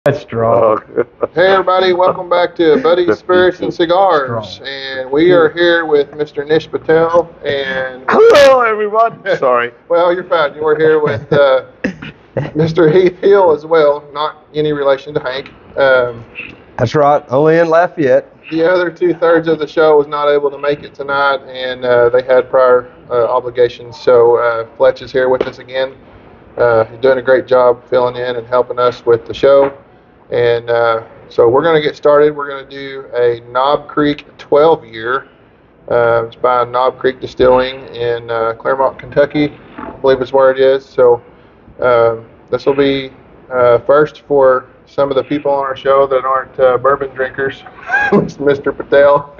That's strong. Hey everybody, welcome back to Buddy's Spirits and Cigars, and we are here with Mr. Nish Patel and Hello, everyone. Sorry. well, you're fine. We're here with Mr. Heath Hill as well, not any relation to Hank. That's right. Only in Lafayette. The other 2/3 of the show was not able to make it tonight, and they had prior obligations. So Fletch is here with us again. He's doing a great job filling in and helping us with the show. And so we're going to get started. We're going to do a Knob Creek 12-year. It's by Knob Creek Distilling in Claremont, Kentucky, I believe is where it is. So this will be first for some of the people on our show that aren't bourbon drinkers. Mr. Patel.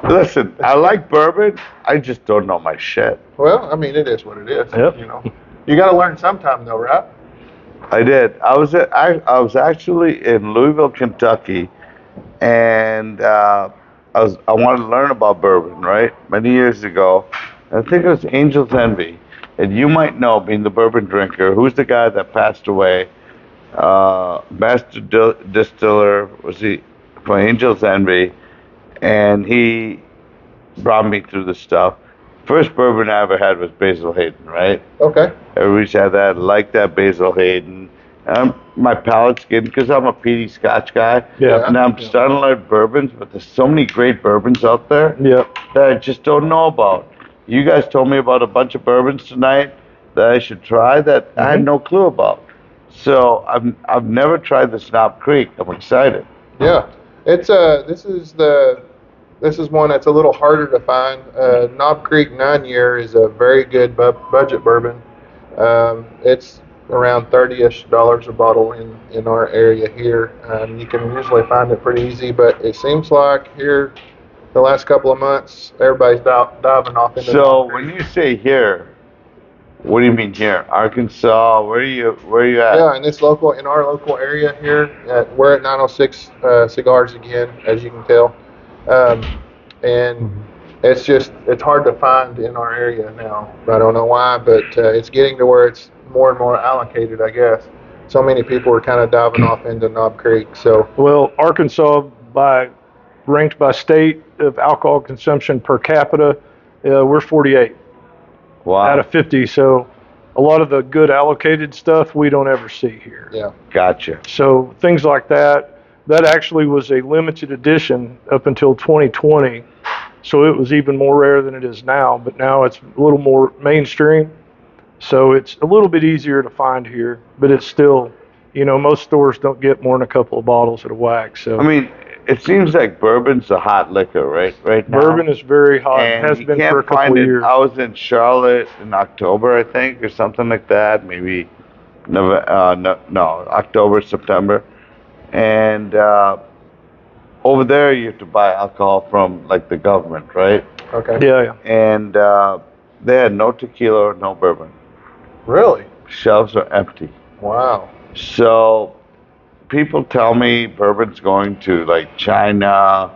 Listen, I like bourbon. I just don't know my shit. Well, I mean, it is what it is. Yep. You know, you got to learn sometime, though, right? I did. I was actually in Louisville, Kentucky, and I wanted to learn about bourbon, right? Many years ago. I think it was Angel's Envy, and you might know, being the bourbon drinker, who's the guy that passed away. Master distiller was he for Angel's Envy, and he brought me through the stuff. First bourbon I ever had was Basil Hayden, right? Okay. Everybody's had that, like that Basil Hayden. My palate's getting, because I'm a peaty Scotch guy. Yeah. And I'm starting to learn bourbons, but there's so many great bourbons out there Yep. that I just don't know about. You guys told me about a bunch of bourbons tonight that I should try that I had no clue about. So I've never tried the Knob Creek. I'm excited. Yeah, it's this is one that's a little harder to find. Knob Creek 9-year is a very good budget bourbon. It's around $30-ish a bottle in our area here. You can usually find it pretty easy, but it seems like here the last couple of months everybody's diving off into. So when you say here, what do you mean here? Arkansas? Where are you at? Yeah, in our local area here, we're at 906 Cigars again, as you can tell, and it's hard to find in our area now. I don't know why, but it's getting to where it's more and more allocated, I guess. So many people are kind of diving off into Knob Creek. So Well, Arkansas, ranked by state of alcohol consumption per capita, we're 48 Wow. out of 50. So a lot of the good allocated stuff we don't ever see here. yeah, Gotcha. So things like that actually was a limited edition up until 2020. So it was even more rare than it is now, but now it's a little more mainstream. So it's a little bit easier to find here, but it's still, most stores don't get more than a couple of bottles at a whack. So I mean, it seems like bourbon's a hot liquor, right now. bourbon is very hot, and has you been can't for a couple find of it. years. I was in Charlotte in October, I think, or something like that. Maybe October, September. And over there, you have to buy alcohol from, like, the government, right? okay. Yeah. And they had no tequila or no bourbon. Really? Shelves are empty. Wow. So people tell me bourbon's going to, like, China,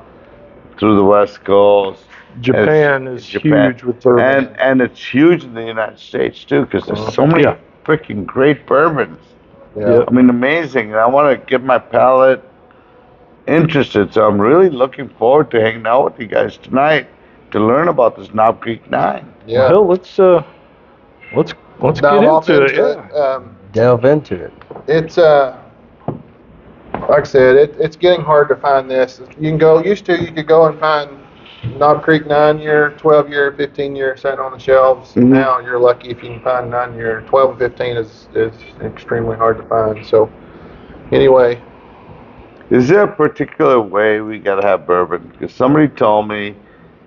through the West Coast. Japan is Japan. huge with bourbon. And it's huge in the United States too, because there's so many freaking great bourbons. Yeah. I mean, amazing. And I want to get my palate interested, so I'm really looking forward to hanging out with you guys tonight to learn about this Knob Creek 9. Yeah. Well, let's get Dive off into it. into Yeah. it. Delve into it. It's like I said, it's getting hard to find this. You could go and find Knob Creek 9-year, 12-year, 15-year sitting on the shelves. Mhm. Now you're lucky if you can find 9-year. 12 and 15 is extremely hard to find. So anyway, Is there a particular way we gotta have bourbon? Because somebody told me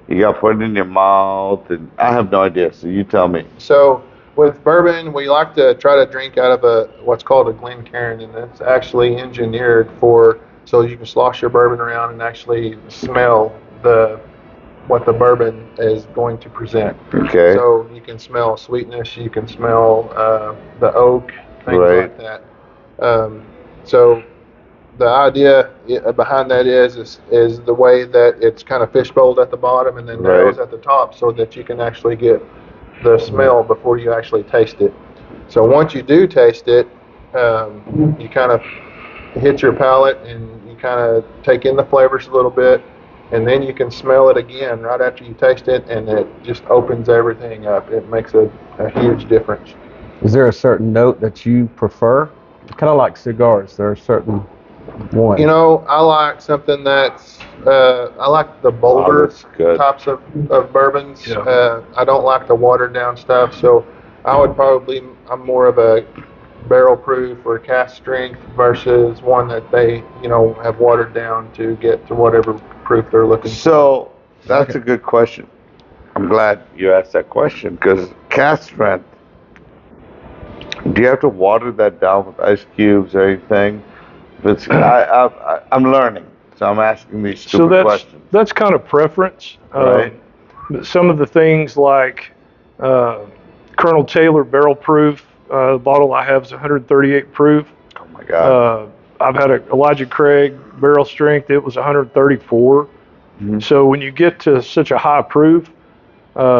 you gotta put it in your mouth, and I have no idea. So you tell me. so with bourbon, we like to try to drink out of what's called a Glencairn, and it's actually engineered so you can slosh your bourbon around and actually smell what the bourbon is going to present. Okay. So you can smell sweetness, you can smell the oak, things Right. like that. So the idea behind that is the way that it's kind of fishbowled at the bottom and then narrows Right. at the top, so that you can actually get the smell before you actually taste it. So once you do taste it, you kind of hits your palate, and you kind of take in the flavors a little bit, and then you can smell it again right after you taste it, and it just opens everything up. It makes a huge difference. Is there a certain note that you prefer? Kind of like cigars. There are certain ones. You know, I like something that's, I like the bolder that's good. types of bourbons. Yeah. I don't like the watered down stuff, so I would probably, I'm more of a barrel proof or cask strength versus one that they, you know, have watered down to get to whatever proof they're looking for. So that's a good question. I'm glad you asked that question because cask strength. Do you have to water that down with ice cubes or anything? It's, I'm learning, so I'm asking these stupid questions. That's kind of preference. Right. But some of the things like Colonel Taylor barrel proof, the bottle I have is 138 proof. Oh my God. I've had a Elijah Craig barrel strength. It was 134. Mm-hmm. So when you get to such a high proof,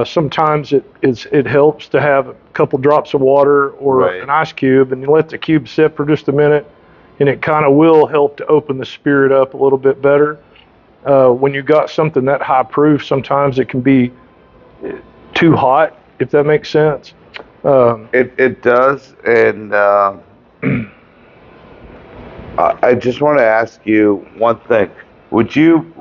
sometimes it helps to have a couple drops of water or Right. an ice cube, and you let the cube sit for just a minute, and it kind of will help to open the spirit up a little bit better. When you got something that high proof, sometimes it can be too hot, if that makes sense. It does, and I just want to ask you one thing. Would you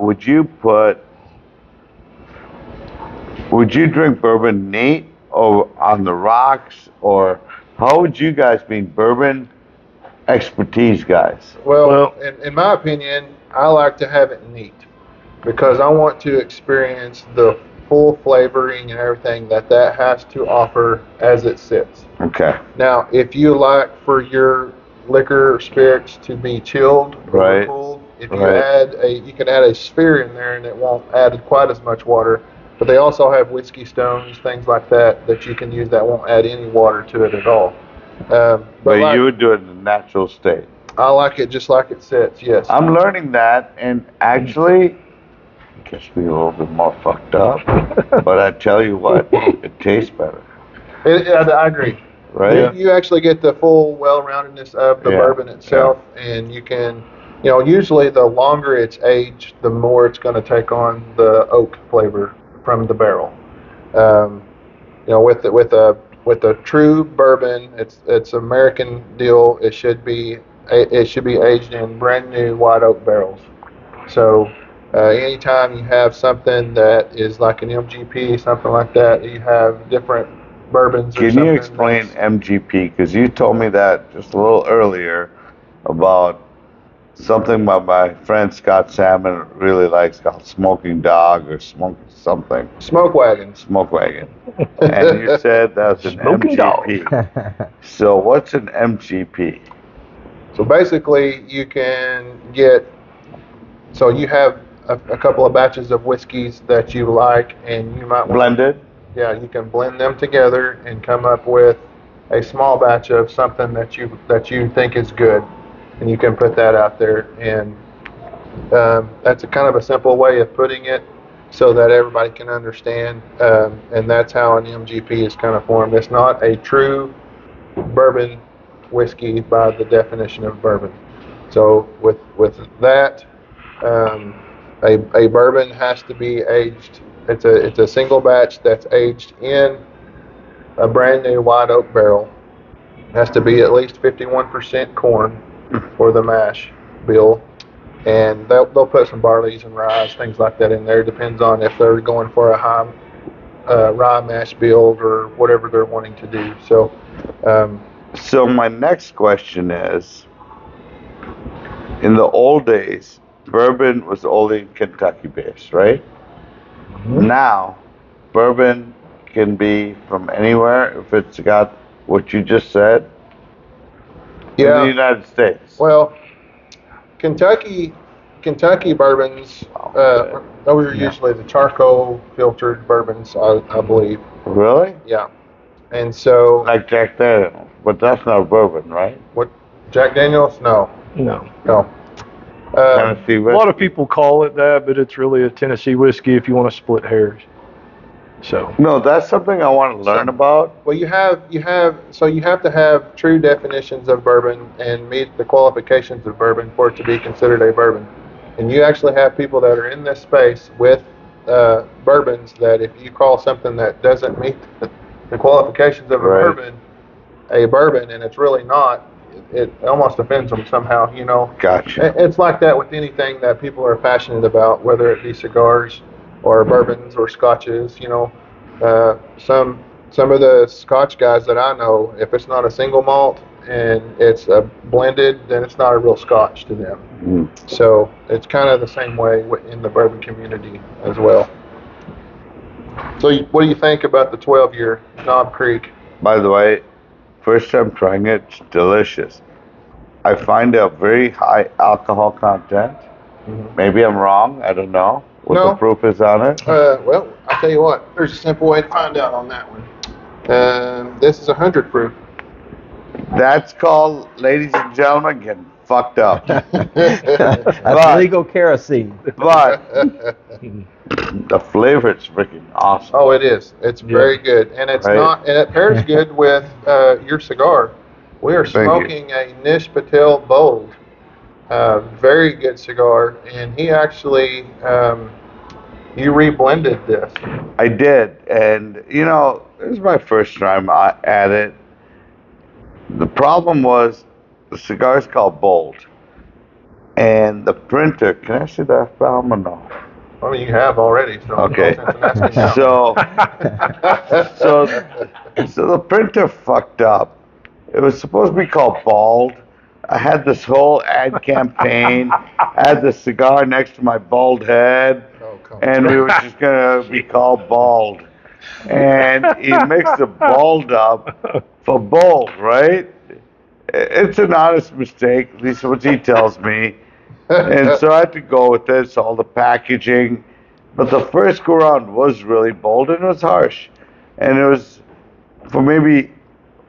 drink bourbon neat or on the rocks, or how would you guys be bourbon expertise guys? Well, in my opinion, I like to have it neat because I want to experience the full flavoring and everything that has to offer as it sits. Okay. Now, if you like for your liquor or spirits to be chilled or Right. cooled, if you Right. you can add a sphere in there and it won't add quite as much water. But they also have whiskey stones, things like that you can use that won't add any water to it at all. But like, you would do it in a natural state. I like it just like it sits, yes. I'm learning that, and actually, it gets me a little bit more fucked up. But I tell you what, it tastes better, I agree. right? You actually get the full well-roundedness of the Yeah, bourbon itself, and you can, you know, usually the longer it's aged, the more it's going to take on the oak flavor from the barrel. You know, with a true bourbon, it's American deal. It should be aged in brand new white oak barrels. So anytime you have something that is like an MGP, something like that, you have different bourbons. Can you explain MGP? Because you told me that just a little earlier about something my friend Scott Salmon really likes called Smoking Dog or Smoking something. Smoke wagons. Smoke Wagon. And you said that's an Smoking MGP. So what's an MGP? So basically, you can get. So you have a couple of batches of whiskeys that you like, and you might want. Blended? Yeah, you can blend them together and come up with a small batch of something that you think is good, and you can put that out there. And that's a kind of a simple way of putting it, so that everybody can understand. And that's how an MGP is kind of formed. It's not a true bourbon whiskey by the definition of bourbon. So with that, a bourbon has to be aged. It's a single batch that's aged in a brand new white oak barrel. It has to be at least 51% corn for the mash bill, and they'll put some barleys and rye, things like that in there. Depends on if they're going for a high rye mash build or whatever they're wanting to do. So. So my next question is, in the old days, bourbon was only Kentucky based, right? Mm-hmm. Now, bourbon can be from anywhere if it's got what you just said. Yeah. In the United States. Well, Kentucky bourbons, those are usually the charcoal filtered bourbons, I believe. Really? Yeah. And so. Like Jack Daniels, but that's not bourbon, right? What? Jack Daniels? No. No. Tennessee A whiskey. lot of people call it that, but it's really a Tennessee whiskey if you want to split hairs. So, No, that's something I want to learn about. Well, you have to have true definitions of bourbon and meet the qualifications of bourbon for it to be considered a bourbon. And you actually have people that are in this space with bourbons that if you call something that doesn't meet the qualifications of Right. a bourbon, and it's really not, it almost offends them somehow. You know, Gotcha. it's like that with anything that people are passionate about, whether it be cigars or bourbons or scotches. You know, some of the Scotch guys that I know, if it's not a single malt and it's a blended, then it's not a real Scotch to them. Mm. So it's kind of the same way in the bourbon community as well. So what do you think about the 12-year Knob Creek? By the way, first time trying it, it's delicious. I find a very high alcohol content. Mhm. Maybe I'm wrong. I don't know what No. the proof is on it. Well, I'll tell you what. There's a simple way to find out on that one. This is 100 proof. That's called, ladies and gentlemen, getting fucked up. That's But- legal kerosene. But the flavor is freaking awesome. Oh, it is. It's very good, and it's Right. not, and it pairs good with your cigar. We are Thank you. smoking a Nish Patel Bold. Very good cigar, and he actually you reblended this. I did, and you know, this is my first time at it. The problem was the cigar is called Bold, and the printer. Can I say that problem or no? I mean, you have already. So Okay. no sense in asking now. So the printer fucked up. It was supposed to be called Bald. I had this whole ad campaign. I had the cigar next to my bald head, Oh, come and we were just gonna be called Bald. And he mixed the bald up for bold, right? It's an honest mistake, at least what he tells me. And so I had to go with this, all the packaging. But the first go around was really bold and it was harsh. And it was for maybe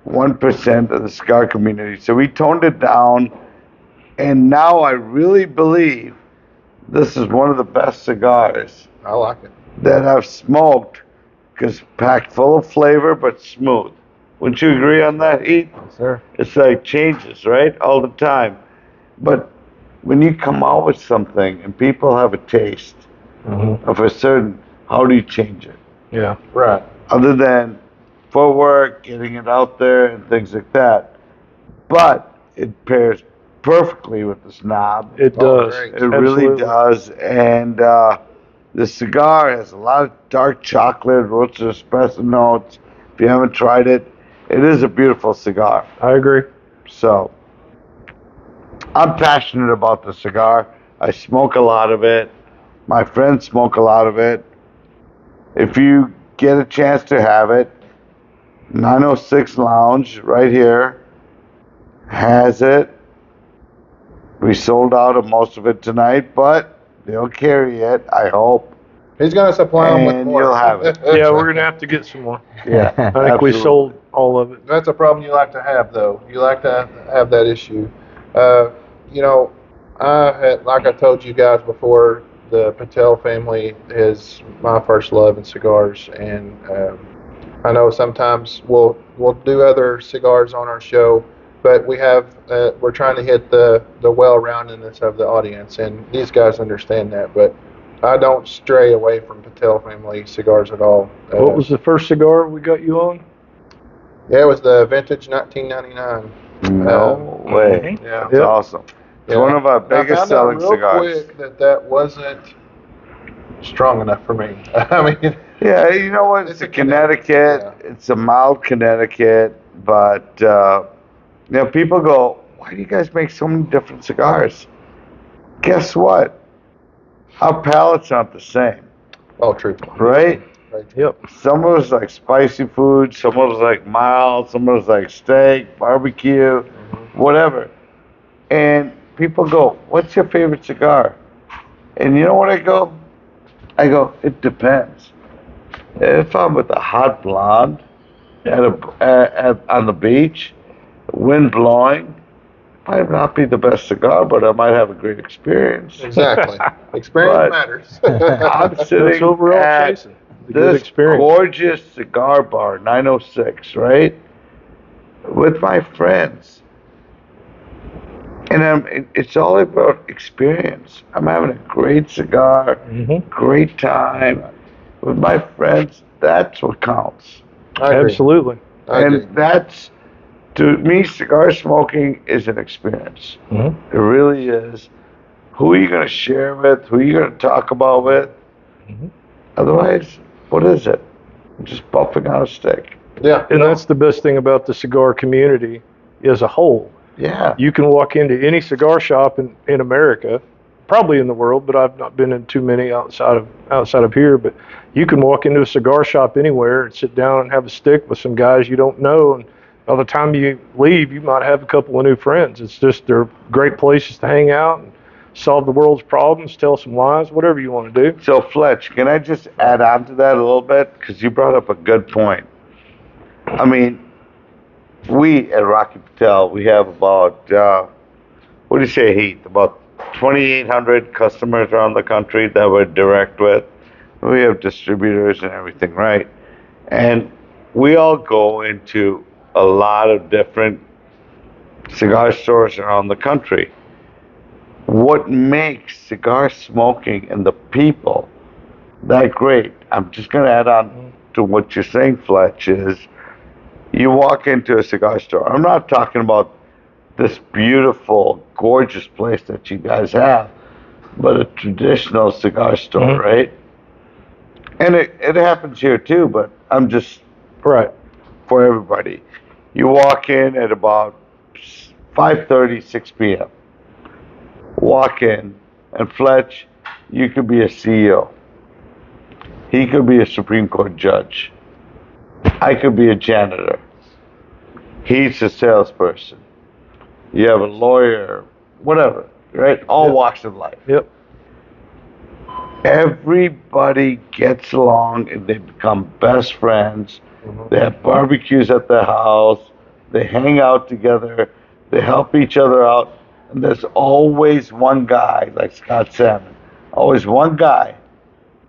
1% of the cigar community. So we toned it down. And now I really believe this is one of the best cigars I like it. that I've smoked because packed full of flavor but smooth. Wouldn't you agree on that, Heath? Yes, sir. It's like changes, right? All the time. But when you come out with something and people have a taste of a certain, how do you change it? yeah. Right. Other than for work, getting it out there and things like that. But it pairs perfectly with the snob. It Oh, does. great. It really Absolutely. does. And the cigar has a lot of dark chocolate, roasted espresso notes. If you haven't tried it, it is a beautiful cigar. I agree. So, I'm passionate about the cigar. I smoke a lot of it. My friends smoke a lot of it. If you get a chance to have it, 906 Lounge right here has it. We sold out of most of it tonight, but they'll carry it, I hope. He's going to supply them with And more. you'll have it. Yeah, we're gonna have to get some more. Yeah, I think we sold all of it. That's a problem you like to have, though. You like to have that issue. You know, like I told you guys before, the Patel family is my first love in cigars, and I know sometimes we'll do other cigars on our show, but we're trying to hit the well-roundedness of the audience, and these guys understand that. But I don't stray away from Patel family cigars at all. What was the first cigar we got you on? Yeah, it was the vintage 1999. No way. Yeah. That's awesome. It's one of our And I biggest found selling out real cigars. quick that wasn't strong enough for me. I mean, Yeah, you know what? It's a Connecticut. yeah. It's a mild Connecticut, but you know, people go, "Why do you guys make so many different cigars?" Guess what? Our palates aren't the same, Oh, true. right? Right. Yep. Some of us like spicy food, some of us like mild, some of us like steak, barbecue, whatever. And people go, "What's your favorite cigar?" And you know what I go? I go, "It depends. If I'm with a hot blonde on the beach, wind blowing, might not be the best cigar, but I might have a great experience." Exactly. Experience But- matters. I'm That's sitting what we're all at chasing. a good this experience. gorgeous cigar bar, 906, right? With my friends. And it's all about experience. I'm having a great cigar, great time with my friends. That's what counts. I agree. Absolutely. I agree. And that's, to me, cigar smoking is an experience. Mhm. It really is. Who are you going to share with? Who are you going to talk about with? Otherwise, what is it? Just puffing on a stick. Yeah. And that's the best thing about the cigar community as a whole. Yeah. You can walk into any cigar shop in America, probably in the world, but I've not been in too many outside of here. But you can walk into a cigar shop anywhere and sit down and have a stick with some guys you don't know, and by the time you leave, you might have a couple of new friends. It's just they're great places to hang out and solve the world's problems, tell some lies, whatever you want to do. So, Fletch, can I just add on to that a little bit? Because you brought up a good point. I mean, we at Rocky Patel, we have about, what do you say, Heath? About 2,800 customers around the country that we're direct with. We have distributors and everything, right? And we all go into a lot of different cigar stores around the country. What makes cigar smoking and the people that great, I'm just going to add on to what you're saying, Fletch, is you walk into a cigar store. I'm not talking about this beautiful, gorgeous place that you guys have, but a traditional cigar store, right? And it happens here too, but I'm just Right. for everybody. You walk in at about 5:30, 6 p.m. Walk in, and Fletch, you could be a CEO. He could be a Supreme Court judge. I could be a janitor. He's a salesperson. You have a lawyer, whatever, right? All walks of life. Yep. Everybody gets along and they become best friends. They have barbecues at their house. They hang out together. They help each other out. And there's always one guy, like Scott Salmon, always one guy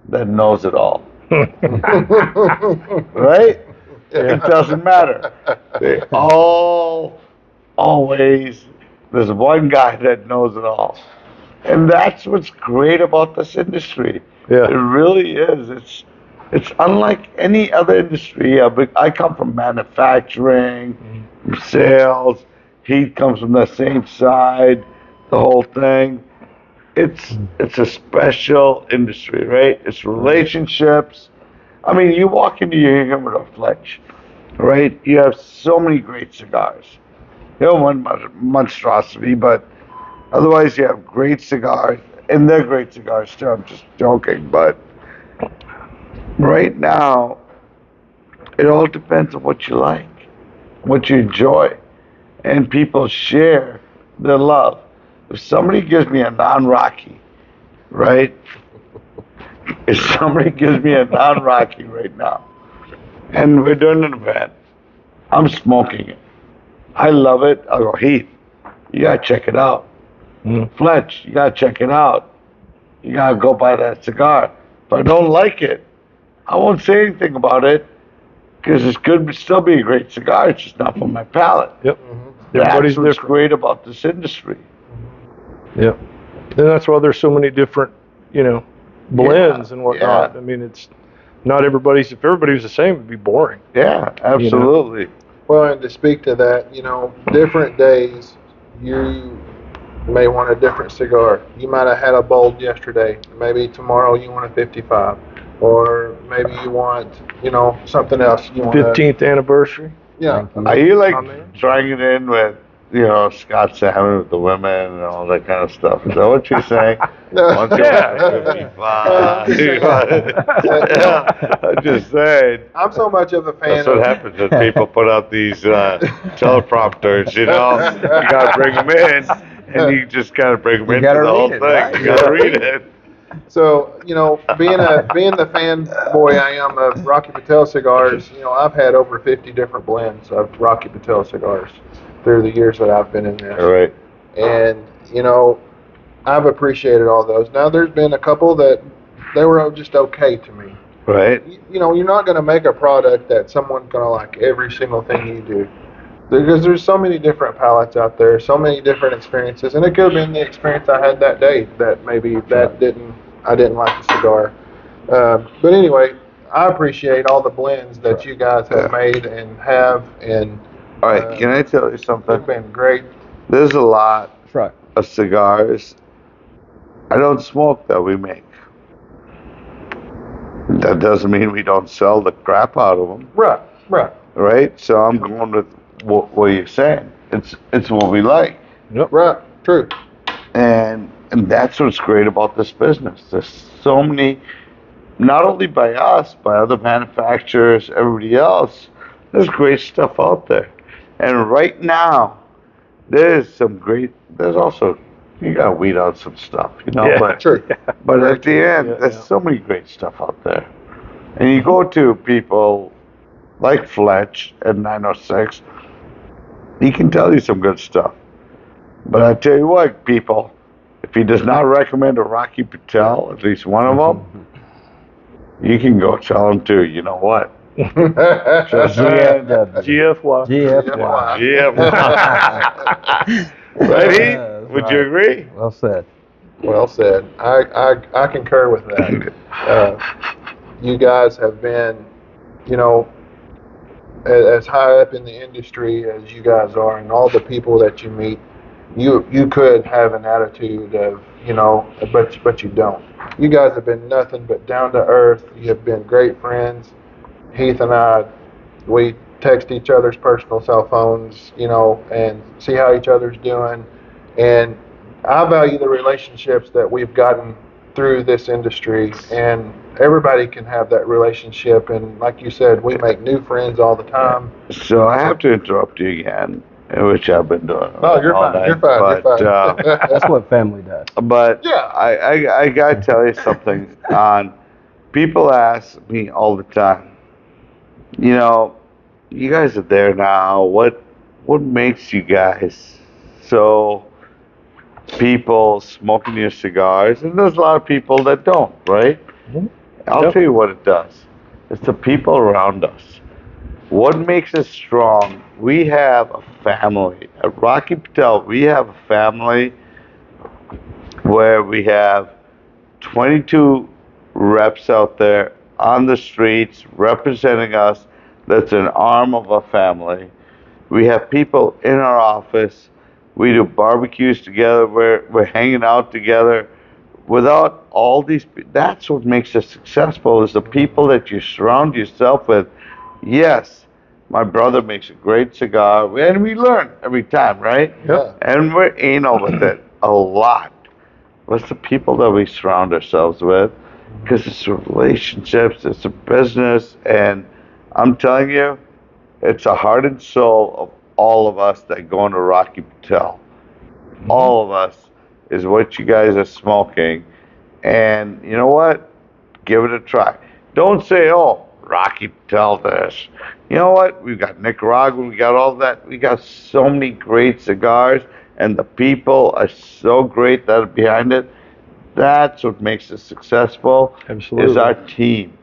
that knows it all. Right? It doesn't matter. They all, always, there's one guy that knows it all. And that's what's great about this industry. Yeah. It really is. It's unlike any other industry. I come from manufacturing, from sales. He comes from the same side, the whole thing. It's a special industry, right? It's relationships. I mean, you walk into your humidor, Fletch, right? You have so many great cigars. You have one monstrosity, but otherwise you have great cigars, and they're great cigars too. I'm just joking, but right now, it all depends on what you like, what you enjoy, and people share their love. If somebody gives me a non-Rocky, right? If somebody gives me a non-Rocky right now, and we're doing an event, I'm smoking it. I love it. I go, Heath, you gotta check it out. Fletch, you gotta check it out. You gotta go buy that cigar. If I don't like it, I won't say anything about it because it could still be a great cigar. It's just not for my palate. Yep. That's Everybody's what's different. great about this industry. Yep. And that's why there's so many different, blends and whatnot. yeah. I mean, it's not everybody's. If everybody was the same, it'd be boring. Yeah, absolutely. Well, and to speak to that, different days, you may want a different cigar. You might have had a bold yesterday. Maybe tomorrow you want a 55. Or maybe you want, something else. You want 15th anniversary. Yeah. Are you like man. trying it in with, Scott Salmon with the women and all that kind of stuff? Is that what you're saying? Once you Yeah. 55. Yeah, I'm just saying. I'm so much of a fan That's what of happens when people put out these teleprompters, You gotta bring them in, and you just gotta bring them into gotta the whole read thing. it, right? You gotta read it. So, being the fanboy I am of Rocky Patel cigars, I've had over 50 different blends of Rocky Patel cigars through the years that I've been in this. All right. And, I've appreciated all those. Now, there's been a couple that they were just okay to me. Right. you know, you're not going to make a product that someone's going to like every single thing you do. Because there's so many different palates out there, so many different experiences, and it could have been the experience I had that day that maybe I didn't like the cigar. But anyway, I appreciate all the blends that you guys have made and have, and All right. Can I tell you something? they've been great. There's a lot That's right. of cigars I don't smoke that we make. That doesn't mean we don't sell the crap out of them, Right, right, right? So I'm going with what you're saying. It's what we like, right. True. and that's what's great about this business. There's so many, not only by us, by other manufacturers, everybody else. There's great stuff out there, and right now there's some great. There's also you gotta weed out some stuff, you know. Yeah. But True. but at the end, Yeah, there's yeah. so many great stuff out there, and you go to people like Fletch at 906. He can tell you some good stuff. But I tell you what, people, if he does not recommend a Rocky Patel, at least one of them, you can go tell him too. You know what? GFW. GFY. GFY. Yeah. Right, Heath? Would you agree? Well said. Well said. I concur with that. You guys have been, you know, as high up in the industry as you guys are, and all the people that you meet, you could have an attitude of, you know, but you don't. You guys have been nothing but down to earth. You have been great friends. Heath and I, we text each other's personal cell phones, you know, and see how each other's doing. And I value the relationships that we've gotten through this industry, and everybody can have that relationship. And like you said, we make new friends all the time. So I have to interrupt you again, which I've been doing. No, you're all fine. night, You're fine. But, You're fine. That's what family does. But Yeah. I gotta tell you something. People ask me all the time. You know, you guys are there now. What makes you guys so people smoking your cigars? And there's a lot of people that don't, right? Mhm. I'll Yep. tell you what it does. It's the people around us. What makes us strong? We have a family. At Rocky Patel, we have a family where we have 22 reps out there on the streets representing us. That's an arm of our family. We have people in our office. We do barbecues together. We're hanging out together. Without all these, that's what makes us successful, is the people that you surround yourself with. Yes, my brother makes a great cigar, and we learn every time, right? Yeah. And we're anal with it a lot. What's the people that we surround ourselves with? Because it's relationships, it's a business, and I'm telling you, it's a heart and soul of all of us that go into Rocky Patel. All of us is what you guys are smoking. And you know what? Give it a try. Don't say, oh, Rocky Patel this. You know what? We've got Nicaraguan, we got all that. We got so many great cigars, and the people are so great that are behind it. That's what makes us successful, Absolutely. is our team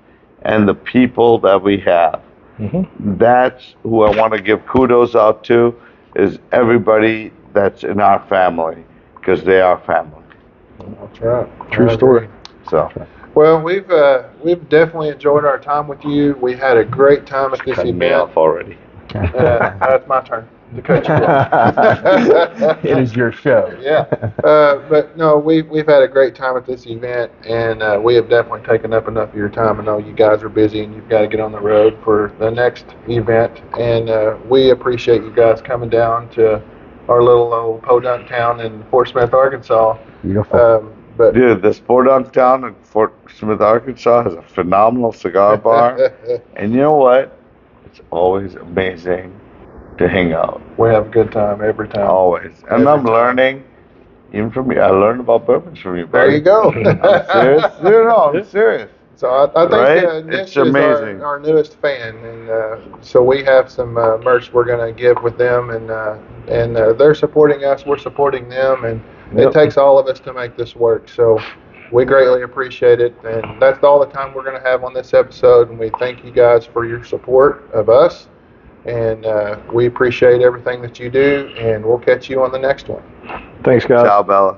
and the people that we have. Mm-hmm. That's who I want to give kudos out to, is everybody that's in our family, because they are family. That's right. True I story. agree. So, Well, we've definitely enjoyed our time with you. We had a great time at this cutting me event. off already. That's my turn to cut you off. It is your show. Yeah, but no, we've had a great time at this event, and we have definitely taken up enough of your time. I know you guys are busy and you've got to get on the road for the next event, and we appreciate you guys coming down to our little old podunk town in Fort Smith, Arkansas. Beautiful. But Dude, this podunk town in Fort Smith, Arkansas has a phenomenal cigar bar. And you know what? It's always amazing to hang out. we have a good time every time. Always. And Every I'm time. learning, even from you. I learned about bourbons from you, buddy. There you go. I'm serious. No, I'm serious. So I think Right? Nish It's is amazing. our newest fan, and so we have some merch we're going to give with them, and they're supporting us, we're supporting them, and it Yep. takes all of us to make this work. So we greatly appreciate it. And that's all the time we're going to have on this episode. And we thank you guys for your support of us. And we appreciate everything that you do. And we'll catch you on the next one. Thanks, guys. Ciao, Bella.